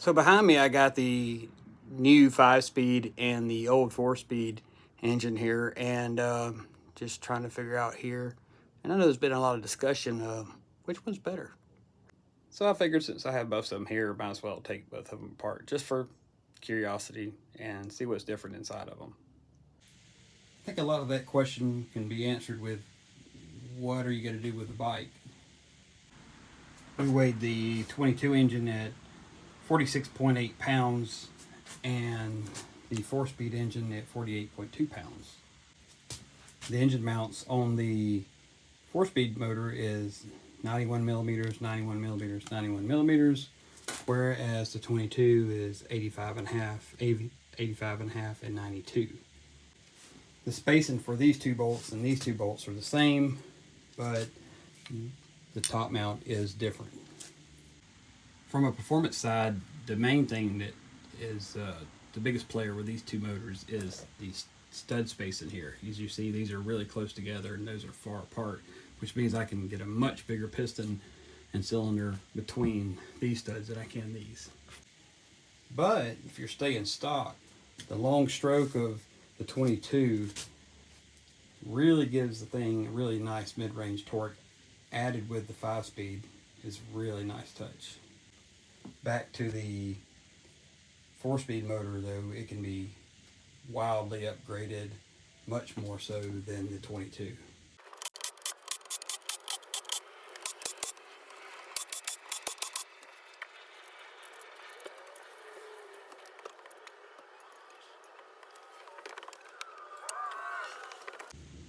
So behind me, I got the new 5-speed and the old 4-speed engine here, and just trying to figure out here. And I know there's been a lot of discussion of which one's better. So I figured since I have both of them here, might as well take both of them apart just for curiosity and see what's different inside of them. I think a lot of that question can be answered with what are you going to do with the bike? We weighed the 22 engine at 46.8 pounds and the 4-speed engine at 48.2 pounds. The engine mounts on the 4-speed motor is 91 millimeters, 91 millimeters, 91 millimeters, whereas the 22 is 85 and a half, and 92. The spacing for these two bolts and these two bolts are the same, but the top mount is different. From a performance side, the main thing that is the biggest player with these two motors is the stud spacing here. As you see, these are really close together and those are far apart, which means I can get a much bigger piston and cylinder between these studs than I can these. But if you're staying stock, the long stroke of the 22 really gives the thing a really nice mid-range torque. Added with the 5-speed is really nice touch. Back to the 4-speed motor though, it can be wildly upgraded, much more so than the 22.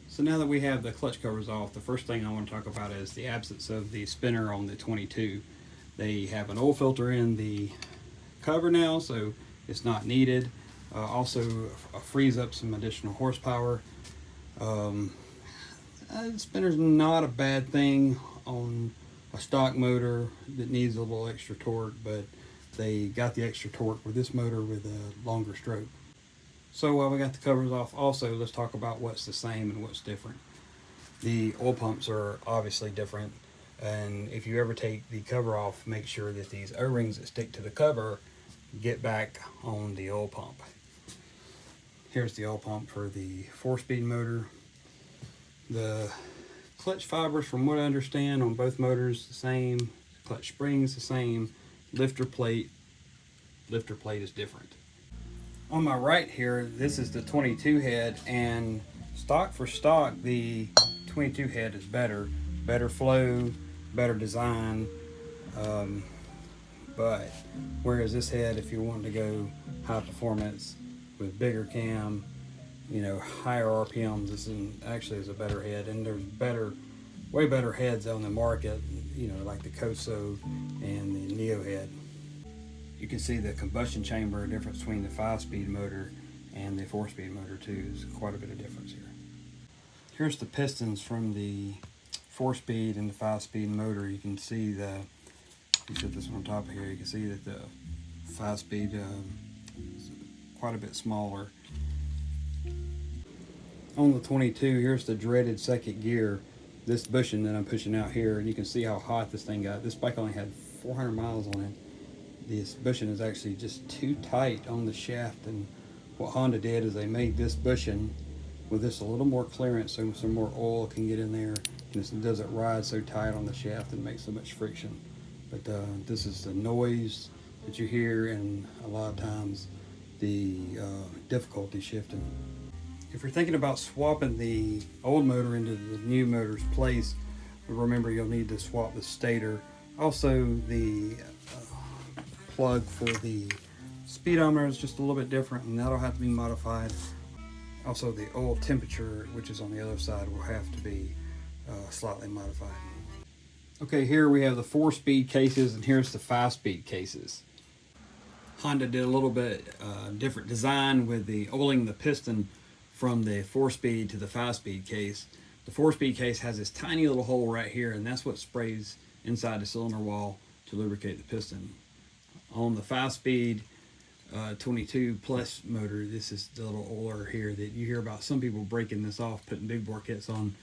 So now that we have the clutch covers off, the first thing I want to talk about is the absence of the spinner on the 22. They have an oil filter in the cover now, so it's not needed. Also frees up some additional horsepower. The spinner's not a bad thing on a stock motor that needs a little extra torque, but they got the extra torque with this motor with a longer stroke. So while we got the covers off, also let's talk about what's the same and what's different. The oil pumps are obviously different, and if you ever take the cover off, make sure that these O-rings that stick to the cover get back on the oil pump. Here's the oil pump for the 4-speed motor. The clutch fibers, from what I understand, on both motors the same. Clutch springs the same. Lifter plate is different. On my right here, this is the 22 head, and stock for stock, the 22 head is better flow, better design, but whereas this head, if you want to go high performance with bigger cam, higher RPMs, this actually is a better head. And there's way better heads on the market, like the Koso and the Neo head. You can see the combustion chamber difference between the 5-speed motor and the 4-speed motor too. There's quite a bit of difference here. Here's the pistons from the 4-speed and the 5-speed motor. You can see you set this one on top of here, you can see that the 5-speed is quite a bit smaller. On the 22, here's the dreaded second gear. This bushing that I'm pushing out here, and you can see how hot this thing got. This bike only had 400 miles on it. This bushing is actually just too tight on the shaft, and what Honda did is they made this bushing with this a little more clearance so some more oil can get in there, and this doesn't ride so tight on the shaft and make so much friction. But this is the noise that you hear, and a lot of times the difficulty shifting. If you're thinking about swapping the old motor into the new motor's place, remember you'll need to swap the stator. Also, the plug for the speedometer is just a little bit different, and that'll have to be modified. Also, the oil temperature, which is on the other side, will have to be slightly modified. Okay, here we have the 4-speed cases, and here's the 5-speed cases. Honda did a little bit different design with the oiling the piston from the 4-speed to the 5-speed case. The 4-speed case has this tiny little hole right here, and that's what sprays inside the cylinder wall to lubricate the piston. On the 5-speed 22 plus motor, this is the little oiler here that you hear about some people breaking this off, putting big bore kits on.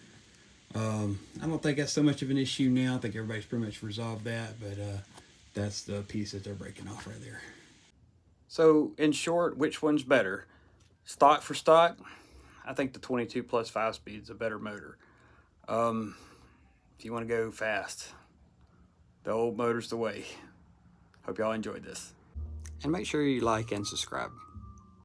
I don't think that's so much of an issue now. I think everybody's pretty much resolved that, but That's the piece that they're breaking off right there. So in short, which one's better? Stock for stock, I think the 22 plus 5-speed is a better motor. If you want to go fast, the old motor's the way. Hope y'all enjoyed this. And make sure you like and subscribe.